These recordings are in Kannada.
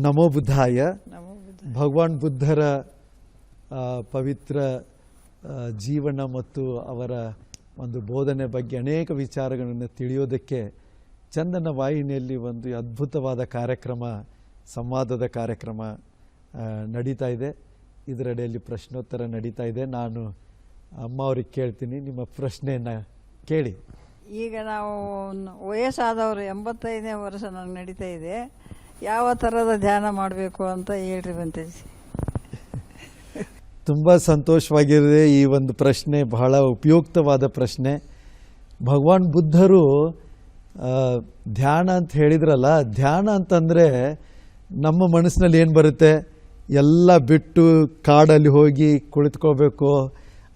ನಮೋ ಬುದ್ಧಾಯ. ಭಗವಾನ್ ಬುದ್ಧರ ಪವಿತ್ರ ಜೀವನ ಮತ್ತು ಅವರ ಒಂದು ಬೋಧನೆ ಬಗ್ಗೆ ಅನೇಕ ವಿಚಾರಗಳನ್ನು ತಿಳಿಯೋದಕ್ಕೆ ಚಂದನ ವಾಹಿನಿಯಲ್ಲಿ ಒಂದು ಅದ್ಭುತವಾದ ಕಾರ್ಯಕ್ರಮ, ಸಂವಾದದ ಕಾರ್ಯಕ್ರಮ ನಡೀತಾ ಇದೆ. ಇದರಡಿಯಲ್ಲಿ ಪ್ರಶ್ನೋತ್ತರ ನಡೀತಾ ಇದೆ. ನಾನು ಅಮ್ಮ ಅವ್ರಿಗೆ ಕೇಳ್ತೀನಿ, ನಿಮ್ಮ ಪ್ರಶ್ನೆಯನ್ನು ಕೇಳಿ. ಈಗ ನಾವು ವಯಸ್ಸಾದವರು 85ನೇ ವರ್ಷ ನನಗೆ ನಡೀತಾ ಇದೆ. ಯಾವ ಥರದ ಧ್ಯಾನ ಮಾಡಬೇಕು ಅಂತ ಹೇಳ್ರಿ ಬಂತೇಜಿ. ತುಂಬ ಸಂತೋಷವಾಗಿರುತ್ತೆ. ಈ ಒಂದು ಪ್ರಶ್ನೆ ಬಹಳ ಉಪಯುಕ್ತವಾದ ಪ್ರಶ್ನೆ. ಭಗವಾನ್ ಬುದ್ಧರು ಧ್ಯಾನ ಅಂತ ಹೇಳಿದ್ರಲ್ಲ, ಧ್ಯಾನ ಅಂತಂದರೆ ನಮ್ಮ ಮನಸ್ಸಿನಲ್ಲಿ ಏನು ಬರುತ್ತೆ, ಎಲ್ಲ ಬಿಟ್ಟು ಕಾಡಲ್ಲಿ ಹೋಗಿ ಕುಳಿತುಕೋಬೇಕು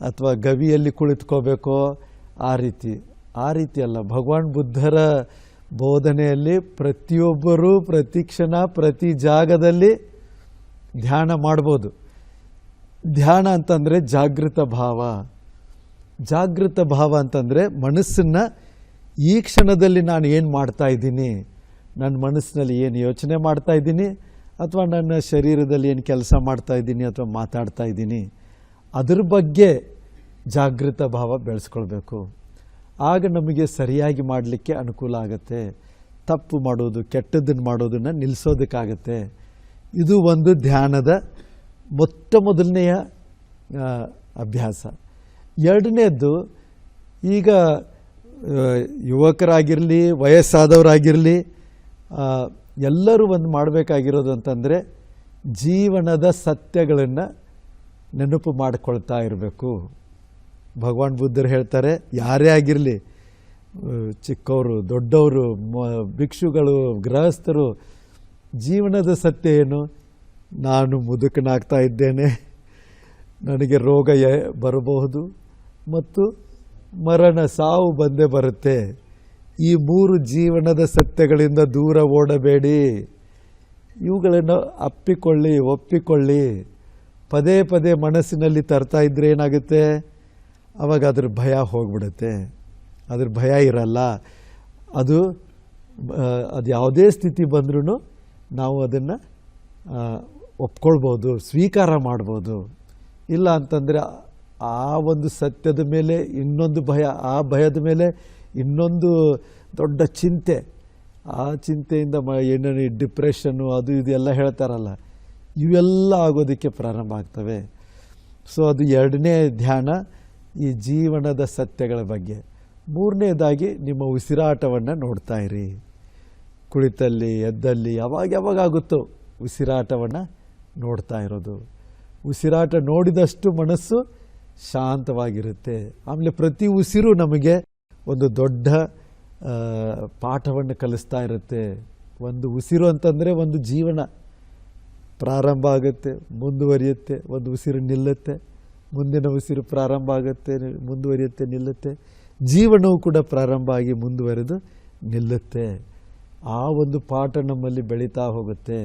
ಅಥವಾ ಗವಿಯಲ್ಲಿ ಕುಳಿತುಕೋಬೇಕು, ಆ ರೀತಿ ಅಲ್ಲ. ಭಗವಾನ್ ಬುದ್ಧರ ಬೋಧನೆಯಲ್ಲಿ ಪ್ರತಿಯೊಬ್ಬರೂ ಪ್ರತಿ ಕ್ಷಣ ಪ್ರತಿ ಜಾಗದಲ್ಲಿ ಧ್ಯಾನ ಮಾಡ್ಬೋದು. ಧ್ಯಾನ ಅಂತಂದರೆ ಜಾಗೃತ ಭಾವ. ಜಾಗೃತ ಭಾವ ಅಂತಂದರೆ ಮನಸ್ಸನ್ನು ಈ ಕ್ಷಣದಲ್ಲಿ ನಾನು ಏನು ಮಾಡ್ತಾ ಇದ್ದೀನಿ, ನನ್ನ ಮನಸ್ಸಿನಲ್ಲಿ ಏನು ಯೋಚನೆ ಮಾಡ್ತಾ ಇದ್ದೀನಿ, ಅಥವಾ ನನ್ನ ಶರೀರದಲ್ಲಿ ಏನು ಕೆಲಸ ಮಾಡ್ತಾ ಇದ್ದೀನಿ ಅಥವಾ ಮಾತಾಡ್ತಾ ಇದ್ದೀನಿ, ಅದ್ರ ಬಗ್ಗೆ ಜಾಗೃತ ಭಾವ ಬೆಳೆಸ್ಕೊಳ್ಬೇಕು. ಆಗ ನಮಗೆ ಸರಿಯಾಗಿ ಮಾಡಲಿಕ್ಕೆ ಅನುಕೂಲ ಆಗುತ್ತೆ. ತಪ್ಪು ಮಾಡೋದು, ಕೆಟ್ಟದ್ದನ್ನು ಮಾಡೋದನ್ನು ನಿಲ್ಲಿಸೋದಕ್ಕಾಗತ್ತೆ. ಇದು ಒಂದು ಧ್ಯಾನದ ಮೊದಲನೆಯ ಅಭ್ಯಾಸ. ಎರಡನೇದ್ದು, ಈಗ ಯುವಕರಾಗಿರಲಿ ವಯಸ್ಸಾದವರಾಗಿರಲಿ ಎಲ್ಲರೂ ಒಂದು ಮಾಡಬೇಕಾಗಿರೋದು ಅಂತಂದರೆ ಜೀವನದ ಸತ್ಯಗಳನ್ನು ನೆನಪು ಮಾಡಿಕೊಳ್ತಾ ಇರಬೇಕು. ಭಗವಾನ್ ಬುದ್ಧರು ಹೇಳ್ತಾರೆ, ಯಾರೇ ಆಗಿರಲಿ, ಚಿಕ್ಕವರು ದೊಡ್ಡವರು, ಭಿಕ್ಷುಗಳು, ಗೃಹಸ್ಥರು, ಜೀವನದ ಸತ್ಯ ಏನು? ನಾನು ಮುದುಕನಾಗ್ತಾ ಇದ್ದೇನೆ, ನನಗೆ ರೋಗ ಬರಬಹುದು ಮತ್ತು ಮರಣ, ಸಾವು ಬಂದೇ ಬರುತ್ತೆ. ಈ 3 ಜೀವನದ ಸತ್ಯಗಳಿಂದ ದೂರ ಓಡಬೇಡಿ. ಇವುಗಳನ್ನು ಒಪ್ಪಿಕೊಳ್ಳಿ. ಪದೇ ಪದೇ ಮನಸ್ಸಿನಲ್ಲಿ ತರ್ತಾ ಇದ್ರೆ ಏನಾಗುತ್ತೆ, ಆವಾಗ ಅದ್ರ ಭಯ ಹೋಗ್ಬಿಡುತ್ತೆ. ಅದ್ರ ಭಯ ಇರಲ್ಲ. ಅದು ಯಾವುದೇ ಸ್ಥಿತಿ ಬಂದ್ರೂ ನಾವು ಅದನ್ನು ಒಪ್ಕೊಳ್ಬೋದು, ಸ್ವೀಕಾರ ಮಾಡ್ಬೋದು. ಇಲ್ಲ ಅಂತಂದರೆ ಆ ಒಂದು ಸತ್ಯದ ಮೇಲೆ ಇನ್ನೊಂದು ಭಯ, ಆ ಭಯದ ಮೇಲೆ ಇನ್ನೊಂದು ದೊಡ್ಡ ಚಿಂತೆ, ಆ ಚಿಂತೆಯಿಂದ ಏನೇನು ಡಿಪ್ರೆಷನ್ನು ಅದು ಇದು ಎಲ್ಲ ಹೇಳ್ತಾರಲ್ಲ, ಇವೆಲ್ಲ ಆಗೋದಕ್ಕೆ ಪ್ರಾರಂಭ ಆಗ್ತವೆ. ಸೊ ಅದು ಎರಡನೇ ಧ್ಯಾನ, ಈ ಜೀವನದ ಸತ್ಯಗಳ ಬಗ್ಗೆ. ಮೂರನೇದಾಗಿ ನಿಮ್ಮ ಉಸಿರಾಟವನ್ನು ನೋಡ್ತಾ ಇರಿ. ಕುಳಿತಲ್ಲಿ ಎದ್ದಲ್ಲಿ ಯಾವಾಗ ಆಗುತ್ತೋ ಉಸಿರಾಟವನ್ನು ನೋಡ್ತಾ ಇರೋದು. ಉಸಿರಾಟ ನೋಡಿದಷ್ಟು ಮನಸ್ಸು ಶಾಂತವಾಗಿರುತ್ತೆ. ಆಮೇಲೆ ಪ್ರತಿ ಉಸಿರು ನಮಗೆ ಒಂದು ದೊಡ್ಡ ಪಾಠವನ್ನು ಕಲಿಸ್ತಾ ಇರುತ್ತೆ. ಒಂದು ಉಸಿರು ಅಂತಂದರೆ ಒಂದು ಜೀವನ ಪ್ರಾರಂಭ ಆಗುತ್ತೆ, ಮುಂದುವರಿಯುತ್ತೆ, ಒಂದು ಉಸಿರು ನಿಲ್ಲುತ್ತೆ, ಮುಂದಿನ ಉಸಿರು ಪ್ರಾರಂಭ ಆಗುತ್ತೆ, ಮುಂದುವರಿಯುತ್ತೆ, ನಿಲ್ಲುತ್ತೆ. ಜೀವನವು ಕೂಡ ಪ್ರಾರಂಭ ಆಗಿ ಮುಂದುವರೆದು ನಿಲ್ಲುತ್ತೆ. ಆ ಒಂದು ಪಾಠ ನಮ್ಮಲ್ಲಿ ಬೆಳೀತಾ ಹೋಗುತ್ತೆ.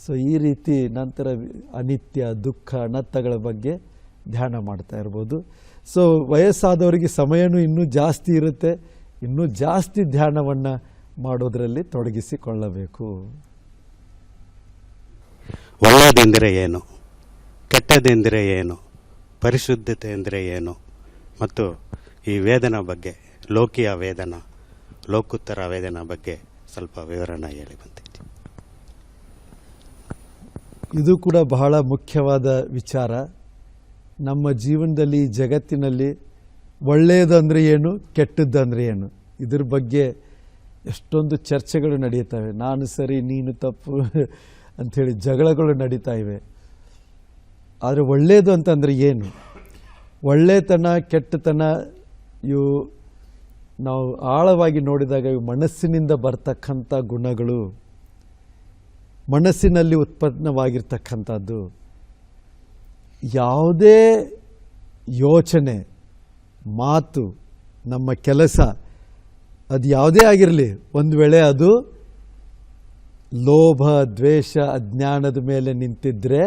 ಸೊ ಈ ರೀತಿ ನಂತರ ಅನಿತ್ಯ, ದುಃಖ, ಅನರ್ಥಗಳ ಬಗ್ಗೆ ಧ್ಯಾನ ಮಾಡ್ತಾ ಇರ್ಬೋದು. ಸೊ ವಯಸ್ಸಾದವರಿಗೆ ಸಮಯನೂ ಇನ್ನೂ ಜಾಸ್ತಿ ಇರುತ್ತೆ, ಇನ್ನೂ ಜಾಸ್ತಿ ಧ್ಯಾನವನ್ನು ಮಾಡೋದರಲ್ಲಿ ತೊಡಗಿಸಿಕೊಳ್ಳಬೇಕು. ಒಳ್ಳೆಯದೆಂದರೆ ಏನು, ಕೆಟ್ಟದೆಂದರೆ ಏನು, ಪರಿಶುದ್ಧತೆ ಎಂದರೆ ಏನು, ಮತ್ತು ಈ ವೇದನ ಬಗ್ಗೆ, ಲೋಕಿಯ ವೇದನ, ಲೋಕೋತ್ತರ ವೇದನ ಬಗ್ಗೆ ಸ್ವಲ್ಪ ವಿವರಣೆ ಹೇಳಿ ಬಂತೈತಿ. ಇದು ಕೂಡ ಬಹಳ ಮುಖ್ಯವಾದ ವಿಚಾರ. ನಮ್ಮ ಜೀವನದಲ್ಲಿ ಈ ಜಗತ್ತಿನಲ್ಲಿ ಒಳ್ಳೆಯದು ಅಂದರೆ ಏನು, ಕೆಟ್ಟದ್ದು ಅಂದರೆ ಏನು, ಇದ್ರ ಬಗ್ಗೆ ಎಷ್ಟೊಂದು ಚರ್ಚೆಗಳು ನಡೆಯುತ್ತವೆ. ನಾನು ಸರಿ ನೀನು ತಪ್ಪು ಅಂಥೇಳಿ ಜಗಳಗಳು ನಡೀತಾ ಇವೆ. ಆದರೆ ಒಳ್ಳೆಯದು ಅಂತಂದರೆ ಏನು, ಒಳ್ಳೆತನ ಕೆಟ್ಟತನ ಇವು ನಾವು ಆಳವಾಗಿ ನೋಡಿದಾಗ ಇವು ಮನಸ್ಸಿನಿಂದ ಬರ್ತಕ್ಕಂಥ ಗುಣಗಳು, ಮನಸ್ಸಿನಲ್ಲಿ ಉತ್ಪನ್ನವಾಗಿರ್ತಕ್ಕಂಥದ್ದು. ಯಾವುದೇ ಯೋಚನೆ, ಮಾತು, ನಮ್ಮ ಕೆಲಸ ಅದು ಯಾವುದೇ ಆಗಿರಲಿ, ಒಂದು ವೇಳೆ ಅದು ಲೋಭ, ದ್ವೇಷ, ಅಜ್ಞಾನದ ಮೇಲೆ ನಿಂತಿದ್ದರೆ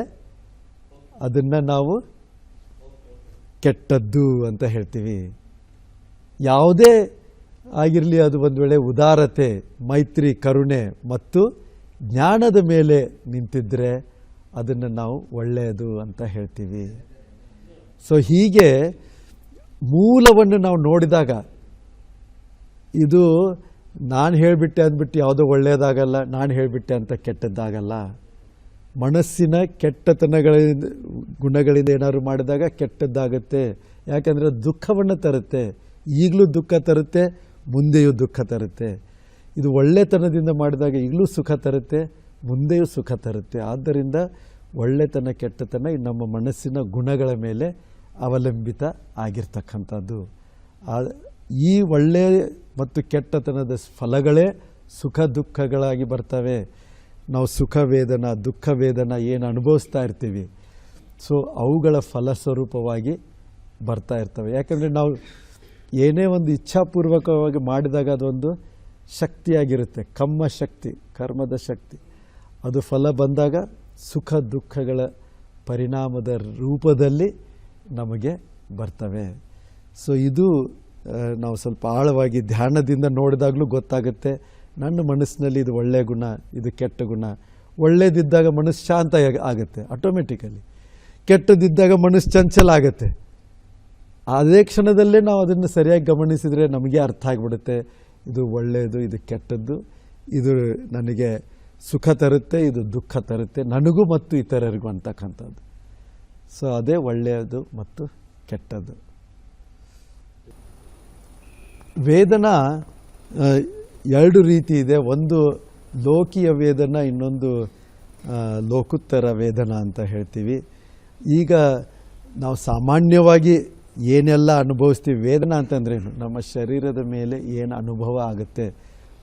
ಅದನ್ನು ನಾವು ಕೆಟ್ಟದ್ದು ಅಂತ ಹೇಳ್ತೀವಿ. ಯಾವುದೇ ಆಗಿರಲಿ, ಅದು ಒಂದು ವೇಳೆ ಉದಾರತೆ, ಮೈತ್ರಿ, ಕರುಣೆ ಮತ್ತು ಜ್ಞಾನದ ಮೇಲೆ ನಿಂತಿದ್ದರೆ ಅದನ್ನು ನಾವು ಒಳ್ಳೆಯದು ಅಂತ ಹೇಳ್ತೀವಿ. ಸೊ ಹೀಗೆ ಮೂಲವನ್ನು ನಾವು ನೋಡಿದಾಗ ಇದು ನಾನು ಹೇಳಿಬಿಟ್ಟೆ ಅಂದ್ಬಿಟ್ಟು ಯಾವುದೋ ಒಳ್ಳೆಯದಾಗಲ್ಲ, ನಾನು ಹೇಳಿಬಿಟ್ಟೆ ಅಂತ ಕೆಟ್ಟದ್ದಾಗಲ್ಲ. ಮನಸ್ಸಿನ ಕೆಟ್ಟತನಗಳಿಂದ, ಗುಣಗಳಿಂದ ಏನಾದ್ರು ಮಾಡಿದಾಗ ಕೆಟ್ಟದ್ದಾಗುತ್ತೆ. ಯಾಕಂದರೆ ದುಃಖವನ್ನು ತರುತ್ತೆ, ಈಗಲೂ ದುಃಖ ತರುತ್ತೆ, ಮುಂದೆಯೂ ದುಃಖ ತರುತ್ತೆ. ಇದು ಒಳ್ಳೆತನದಿಂದ ಮಾಡಿದಾಗ ಈಗಲೂ ಸುಖ ತರುತ್ತೆ, ಮುಂದೆಯೂ ಸುಖ ತರುತ್ತೆ. ಆದ್ದರಿಂದ ಒಳ್ಳೆತನ ಕೆಟ್ಟತನ ನಮ್ಮ ಮನಸ್ಸಿನ ಗುಣಗಳ ಮೇಲೆ ಅವಲಂಬಿತ ಆಗಿರ್ತಕ್ಕಂಥದ್ದು. ಈ ಒಳ್ಳೆಯ ಮತ್ತು ಕೆಟ್ಟತನದ ಫಲಗಳೇ ಸುಖ ದುಃಖಗಳಾಗಿ ಬರ್ತವೆ. ನಾವು ಸುಖ ವೇದನ, ದುಃಖ ವೇದನ ಏನು ಅನುಭವಿಸ್ತಾ ಇರ್ತೀವಿ, ಸೊ ಅವುಗಳ ಫಲಸ್ವರೂಪವಾಗಿ ಬರ್ತಾ ಇರ್ತವೆ. ಯಾಕಂದರೆ ನಾವು ಏನೇ ಒಂದು ಇಚ್ಛಾಪೂರ್ವಕವಾಗಿ ಮಾಡಿದಾಗ ಅದೊಂದು ಶಕ್ತಿಯಾಗಿರುತ್ತೆ, ಕಮ್ಮ ಶಕ್ತಿ, ಕರ್ಮದ ಶಕ್ತಿ. ಅದು ಫಲ ಬಂದಾಗ ಸುಖ ದುಃಖಗಳ ಪರಿಣಾಮದ ರೂಪದಲ್ಲಿ ನಮಗೆ ಬರ್ತವೆ. ಸೊ ಇದು ನಾವು ಸ್ವಲ್ಪ ಆಳವಾಗಿ ಧ್ಯಾನದಿಂದ ನೋಡಿದಾಗಲೂ ಗೊತ್ತಾಗುತ್ತೆ. ನನ್ನ ಮನಸ್ಸಿನಲ್ಲಿ ಇದು ಒಳ್ಳೆಯ ಗುಣ, ಇದು ಕೆಟ್ಟ ಗುಣ. ಒಳ್ಳೆಯದಿದ್ದಾಗ ಮನಸ್ಸು ಶಾಂತ ಆಗುತ್ತೆ ಆಟೋಮೆಟಿಕಲಿ, ಕೆಟ್ಟದಿದ್ದಾಗ ಮನಸ್ಸು ಚಂಚಲ ಆಗುತ್ತೆ. ಅದೇ ಕ್ಷಣದಲ್ಲೇ ನಾವು ಅದನ್ನು ಸರಿಯಾಗಿ ಗಮನಿಸಿದರೆ ನಮಗೆ ಅರ್ಥ ಆಗಿಬಿಡುತ್ತೆ, ಇದು ಒಳ್ಳೆಯದು, ಇದು ಕೆಟ್ಟದ್ದು, ಇದು ನನಗೆ ಸುಖ ತರುತ್ತೆ, ಇದು ದುಃಖ ತರುತ್ತೆ, ನನಗೂ ಮತ್ತು ಇತರರಿಗೂ ಅಂತಕ್ಕಂಥದ್ದು. ಸೊ ಅದೇ ಒಳ್ಳೆಯದು ಮತ್ತು ಕೆಟ್ಟದ್ದು. ವೇದನ ಎರಡು ರೀತಿ ಇದೆ. ಒಂದು ಲೋಕಿಯ ವೇದನ, ಇನ್ನೊಂದು ಲೋಕುತ್ತರ ವೇದನ ಅಂತ ಹೇಳ್ತೀವಿ. ಈಗ ನಾವು ಸಾಮಾನ್ಯವಾಗಿ ಏನೆಲ್ಲ ಅನುಭವಿಸ್ತೀವಿ, ವೇದನ ಅಂತಂದ್ರೇನು, ನಮ್ಮ ಶರೀರದ ಮೇಲೆ ಏನು ಅನುಭವ ಆಗುತ್ತೆ.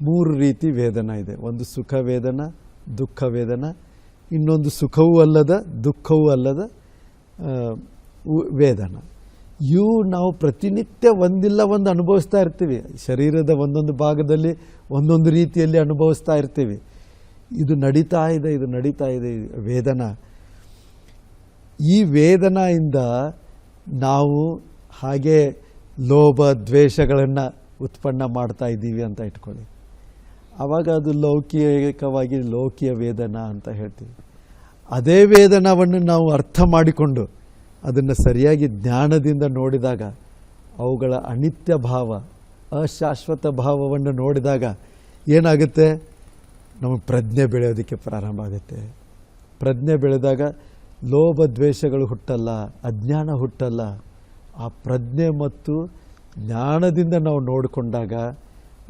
ಮೂರು ರೀತಿ ವೇದನ ಇದೆ. ಒಂದು ಸುಖ ವೇದನ, ದುಃಖ ವೇದನ, ಇನ್ನೊಂದು ಸುಖವೂ ಅಲ್ಲದ ದುಃಖವೂ ಅಲ್ಲದ ವೇದನ. ಇವು ನಾವು ಪ್ರತಿನಿತ್ಯ ಒಂದಿಲ್ಲ ಒಂದು ಅನುಭವಿಸ್ತಾ ಇರ್ತೀವಿ. ಶರೀರದ ಒಂದೊಂದು ಭಾಗದಲ್ಲಿ ಒಂದೊಂದು ರೀತಿಯಲ್ಲಿ ಅನುಭವಿಸ್ತಾ ಇರ್ತೀವಿ. ಇದು ನಡೀತಾ ಇದೆ, ಇದು ನಡೀತಾ ಇದೆ ವೇದನ. ಈ ವೇದನೆಯಿಂದ ನಾವು ಹಾಗೆ ಲೋಭ ದ್ವೇಷಗಳನ್ನು ಉತ್ಪನ್ನ ಮಾಡ್ತಾ ಇದ್ದೀವಿ ಅಂತ ಇಟ್ಕೊಳ್ಳಿ. ಆವಾಗ ಅದು ಲೌಕಿಕವಾಗಿ ಲೋಕಿಯ ವೇದನ ಅಂತ ಹೇಳ್ತೀವಿ. ಅದೇ ವೇದನವನ್ನು ನಾವು ಅರ್ಥ ಮಾಡಿಕೊಂಡು ಅದನ್ನು ಸರಿಯಾಗಿ ಜ್ಞಾನದಿಂದ ನೋಡಿದಾಗ, ಅವುಗಳ ಅನಿತ್ಯ ಭಾವ, ಅಶಾಶ್ವತ ಭಾವವನ್ನು ನೋಡಿದಾಗ ಏನಾಗುತ್ತೆ, ನಮ್ಮ ಪ್ರಜ್ಞೆ ಬೆಳೆಯೋದಕ್ಕೆ ಪ್ರಾರಂಭ ಆಗುತ್ತೆ. ಪ್ರಜ್ಞೆ ಬೆಳೆದಾಗ ಲೋಭ ದ್ವೇಷಗಳು ಹುಟ್ಟಲ್ಲ, ಅಜ್ಞಾನ ಹುಟ್ಟಲ್ಲ. ಆ ಪ್ರಜ್ಞೆ ಮತ್ತು ಜ್ಞಾನದಿಂದ ನಾವು ನೋಡಿಕೊಂಡಾಗ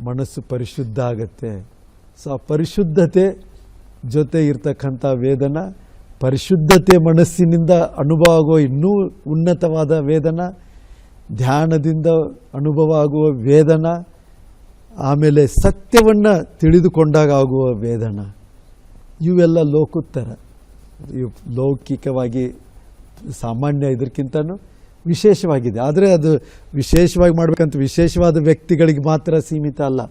ಮನಸ್ಸು ಪರಿಶುದ್ಧ ಆಗುತ್ತೆ. ಸೊ ಆ ಪರಿಶುದ್ಧತೆ ಜೊತೆ ಇರ್ತಕ್ಕಂಥ ವೇದನ, ಪರಿಶುದ್ಧತೆ ಮನಸ್ಸಿನಿಂದ ಅನುಭವ ಆಗುವ ಇನ್ನೂ ಉನ್ನತವಾದ ವೇದನ, ಧ್ಯಾನದಿಂದ ಅನುಭವ ಆಗುವ ವೇದನ, ಆಮೇಲೆ ಸತ್ಯವನ್ನು ತಿಳಿದುಕೊಂಡಾಗ ಆಗುವ ವೇದನ. ಇವೆಲ್ಲ ಲೋಕುತ್ತರ. ಇವು ಲೌಕಿಕವಾಗಿ ಸಾಮಾನ್ಯ ಇದಕ್ಕಿಂತನೂ ವಿಶೇಷವಾಗಿದೆ. ಆದರೆ ಅದು ವಿಶೇಷವಾಗಿ ಮಾಡಬೇಕಂತ ವಿಶೇಷವಾದ ವ್ಯಕ್ತಿಗಳಿಗೆ ಮಾತ್ರ ಸೀಮಿತ ಅಲ್ಲ,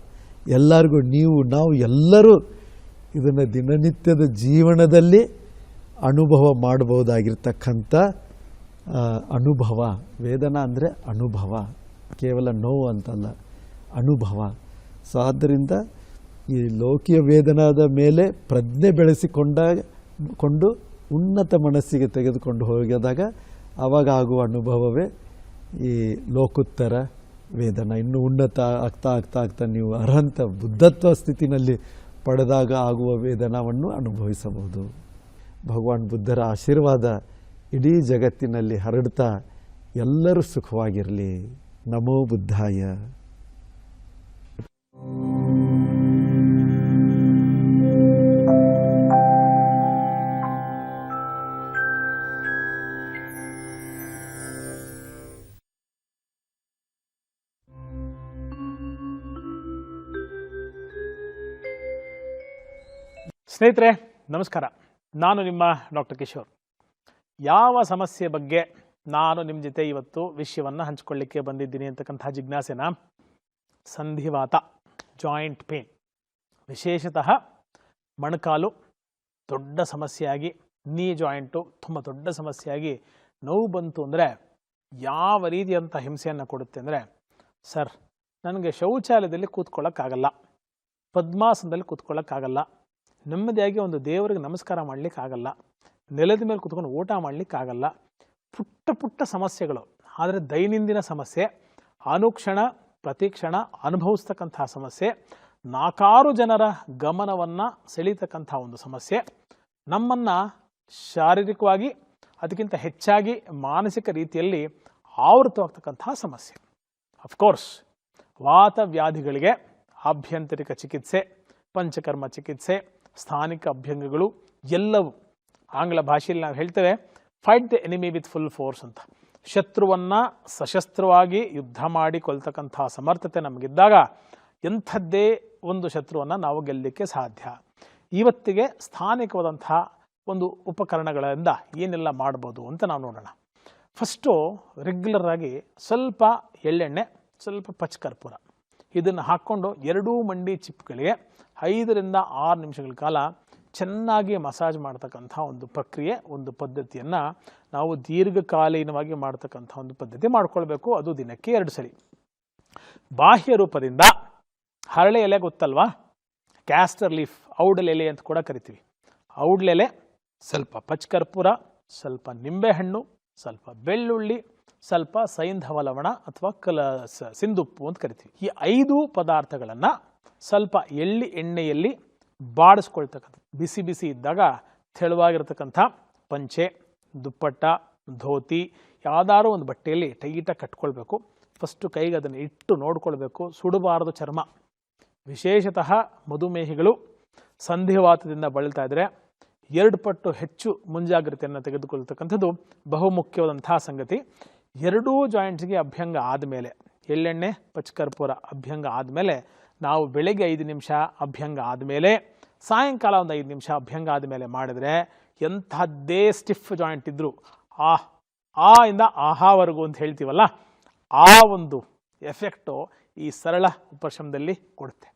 ಎಲ್ಲರಿಗೂ, ನೀವು ನಾವು ಎಲ್ಲರೂ ಇದನ್ನು ದಿನನಿತ್ಯದ ಜೀವನದಲ್ಲಿ ಅನುಭವ ಮಾಡಬಹುದಾಗಿರ್ತಕ್ಕಂಥ ಅನುಭವ. ವೇದನ ಅಂದರೆ ಅನುಭವ, ಕೇವಲ ನೋವು ಅಂತಲ್ಲ, ಅನುಭವ. ಸೊ ಆದ್ದರಿಂದ ಈ ಲೌಕಿಕ ವೇದನಾದ ಮೇಲೆ ಪ್ರಜ್ಞೆ ಬೆಳೆಸಿಕೊಂಡು ಉನ್ನತ ಮನಸ್ಸಿಗೆ ತೆಗೆದುಕೊಂಡು ಹೋಗಿದಾಗ ಆವಾಗ ಆಗುವ ಅನುಭವವೇ ಈ ಲೋಕುತ್ತರ ವೇದನ. ಇನ್ನು ಉನ್ನತ ಆಗ್ತಾ ಆಗ್ತಾ ಆಗ್ತಾ ನೀವು ಅರ್ಹಂತ ಬುದ್ಧತ್ವ ಸ್ಥಿತಿನಲ್ಲಿ ಪಡೆದಾಗ ಆಗುವ ವೇದನವನ್ನು ಅನುಭವಿಸಬಹುದು. ಭಗವಾನ್ ಬುದ್ಧರ ಆಶೀರ್ವಾದ ಇಡೀ ಜಗತ್ತಿನಲ್ಲಿ ಹರಡ್ತಾ ಎಲ್ಲರೂ ಸುಖವಾಗಿರಲಿ. ನಮೋ ಬುದ್ಧಾಯ. ಸ್ನೇಹಿತರೆ ನಮಸ್ಕಾರ, ನಾನು ನಿಮ್ಮ ಡಾಕ್ಟರ್ ಕಿಶೋರ್. ಯಾವ ಸಮಸ್ಯೆ ಬಗ್ಗೆ ನಾನು ನಿಮ್ಮ ಜೊತೆ ಇವತ್ತು ವಿಷಯವನ್ನು ಹಂಚಿಕೊಳ್ಳಿಕ್ಕೆ ಬಂದಿದ್ದೀನಿ ಅಂತಕ್ಕಂಥ ಜಿಜ್ಞಾಸೆನ, ಸಂಧಿವಾತ, ಜಾಯಿಂಟ್ ಪೇನ್, ವಿಶೇಷತಃ ಮೊಣಕಾಲು ದೊಡ್ಡ ಸಮಸ್ಯೆಯಾಗಿ, ನೀ ಜಾಯಿಂಟು ತುಂಬ ದೊಡ್ಡ ಸಮಸ್ಯೆಯಾಗಿ ನೋವು ಬಂತು ಅಂದರೆ ಯಾವ ರೀತಿಯಂಥ ಹಿಂಸೆಯನ್ನು ಕೊಡುತ್ತೆ ಅಂದರೆ, ಸರ್ ನನಗೆ ಶೌಚಾಲಯದಲ್ಲಿ ಕೂತ್ಕೊಳ್ಳೋಕ್ಕಾಗಲ್ಲ, ಪದ್ಮಾಸನದಲ್ಲಿ ಕೂತ್ಕೊಳ್ಳೋಕ್ಕಾಗಲ್ಲ, ನೆಮ್ಮದಿಯಾಗಿ ಒಂದು ದೇವರಿಗೆ ನಮಸ್ಕಾರ ಮಾಡಲಿಕ್ಕಾಗಲ್ಲ, ನೆಲದ ಮೇಲೆ ಕೂತ್ಕೊಂಡು ಊಟ ಮಾಡಲಿಕ್ಕಾಗಲ್ಲ, ಪುಟ್ಟ ಪುಟ್ಟ ಸಮಸ್ಯೆಗಳು. ಆದರೆ ದೈನಂದಿನ ಸಮಸ್ಯೆ, ಅನುಕ್ಷಣ ಪ್ರತಿಕ್ಷಣ ಅನುಭವಿಸ್ತಕ್ಕಂಥ ಸಮಸ್ಯೆ, 4 ಜನರ ಗಮನವನ್ನು ಸೆಳೀತಕ್ಕಂಥ ಒಂದು ಸಮಸ್ಯೆ, ನಮ್ಮನ್ನು ಶಾರೀರಿಕವಾಗಿ ಅದಕ್ಕಿಂತ ಹೆಚ್ಚಾಗಿ ಮಾನಸಿಕ ರೀತಿಯಲ್ಲಿ ಆವೃತವಾಗ್ತಕ್ಕಂಥ ಸಮಸ್ಯೆ. ಅಫ್ಕೋರ್ಸ್ ವಾತವ್ಯಾಧಿಗಳಿಗೆ ಆಭ್ಯಂತರಿಕ ಚಿಕಿತ್ಸೆ, ಪಂಚಕರ್ಮ ಚಿಕಿತ್ಸೆ, ಸ್ಥಾನಿಕ ಅಭ್ಯಂಗಗಳು ಎಲ್ಲವೂ, ಆಂಗ್ಲ ಭಾಷೆಯಲ್ಲಿ ನಾವು ಹೇಳ್ತೇವೆ fight the enemy with full force ಅಂತ. ಶತ್ರುವನ್ನು ಸಶಸ್ತ್ರವಾಗಿ ಯುದ್ಧ ಮಾಡಿ ಕೊಲ್ತಕ್ಕಂಥ ಸಮರ್ಥತೆ ನಮಗಿದ್ದಾಗ ಎಂಥದ್ದೇ ಒಂದು ಶತ್ರುವನ್ನು ನಾವು ಗೆಲ್ಲಲಿಕ್ಕೆ ಸಾಧ್ಯ. ಇವತ್ತಿಗೆ ಸ್ಥಾನಿಕವಾದಂಥ ಒಂದು ಉಪಕರಣಗಳಿಂದ ಏನೆಲ್ಲ ಮಾಡ್ಬೋದು ಅಂತ ನಾವು ನೋಡೋಣ. ಫಸ್ಟು ರೆಗ್ಯುಲರ್ ಆಗಿ ಸ್ವಲ್ಪ ಎಳ್ಳೆಣ್ಣೆ, ಸ್ವಲ್ಪ ಪಚ್ಚಕರ್ಪೂರ ಇದನ್ನು ಹಾಕ್ಕೊಂಡು 2 ಮಂಡಿ ಚಿಪ್ಗಳಿಗೆ 5 ರಿಂದ 6 ನಿಮಿಷಗಳ ಕಾಲ ಚೆನ್ನಾಗಿ ಮಸಾಜ್ ಮಾಡ್ತಕ್ಕಂಥ ಒಂದು ಪ್ರಕ್ರಿಯೆ, ಒಂದು ಪದ್ಧತಿಯನ್ನು ನಾವು ದೀರ್ಘಕಾಲೀನವಾಗಿ ಮಾಡ್ತಕ್ಕಂಥ ಒಂದು ಪದ್ಧತಿ ಮಾಡ್ಕೊಳ್ಬೇಕು. ಅದು ದಿನಕ್ಕೆ 2 ಸರಿ. ಬಾಹ್ಯ ರೂಪದಿಂದ ಹರಳೆ ಎಲೆ ಗೊತ್ತಲ್ವಾ, ಕ್ಯಾಸ್ಟರ್ ಲೀಫ್, ಔಡಲೆಲೆ ಅಂತ ಕೂಡ ಕರಿತೀವಿ. ಔಡಲೆಲೆ, ಸ್ವಲ್ಪ ಪಚ್ಚಕರ್ಪೂರ, ಸ್ವಲ್ಪ ನಿಂಬೆಹಣ್ಣು, ಸ್ವಲ್ಪ ಬೆಳ್ಳುಳ್ಳಿ, ಸ್ವಲ್ಪ ಸೈಂಧವ ಲವಣ ಅಥವಾ ಸಿಂಧುಪ್ಪು ಅಂತ ಕರಿತೀವಿ. ಈ 5 ಪದಾರ್ಥಗಳನ್ನು ಸ್ವಲ್ಪ ಎಣ್ಣೆಯಲ್ಲಿ ಬಾಡಿಸ್ಕೊಳ್ತಕ್ಕಂಥ, ಬಿಸಿ ಬಿಸಿ ಇದ್ದಾಗ ತೆಳುವಾಗಿರ್ತಕ್ಕಂಥ ಪಂಚೆ, ದುಪ್ಪಟ್ಟ, ಧೋತಿ ಯಾವುದಾದ್ರೂ ಒಂದು ಬಟ್ಟೆಯಲ್ಲಿ ಟೈಟಾಗಿ ಕಟ್ಕೊಳ್ಬೇಕು. ಫಸ್ಟು ಕೈಗೆ ಅದನ್ನು ಇಟ್ಟು ನೋಡ್ಕೊಳ್ಬೇಕು, ಸುಡಬಾರದು ಚರ್ಮ. ವಿಶೇಷತಃ ಮಧುಮೇಹಿಗಳು ಸಂಧಿವಾತದಿಂದ ಬಳಲ್ತಾ ಇದ್ದರೆ 2 ಪಟ್ಟು ಹೆಚ್ಚು ಮುಂಜಾಗ್ರತೆಯನ್ನು ತೆಗೆದುಕೊಳ್ತಕ್ಕಂಥದ್ದು ಬಹುಮುಖ್ಯವಾದಂಥ ಸಂಗತಿ. 2 ಜಾಯಿಂಟ್ಸ್ಗೆ ಅಭ್ಯಂಗ ಆದಮೇಲೆ, ಎಳ್ಳೆಣ್ಣೆ ಪಚ್ಚಕರ್ಪೂರ ಅಭ್ಯಂಗ ಆದಮೇಲೆ, ನಾವು ಬೆಳಗ್ಗೆ 5 ನಿಮಿಷ ಅಭ್ಯಂಗ ಆದಮೇಲೆ, ಸಾಯಂಕಾಲ ಒಂದು 5 ನಿಮಿಷ ಅಭ್ಯಂಗ ಆದಮೇಲೆ ಮಾಡಿದ್ರೆ ಎಂಥದ್ದೇ ಸ್ಟಿಫ್ ಜಾಯಿಂಟ್ ಇದ್ದರೂ ಆ ಇಂದ ಆಹಾವರೆಗೂ ಅಂತ ಹೇಳ್ತೀವಲ್ಲ, ಆ ಒಂದು ಎಫೆಕ್ಟು ಈ ಸರಳ ಉಪಶಮನದಲ್ಲಿ ಕೊಡುತ್ತೆ.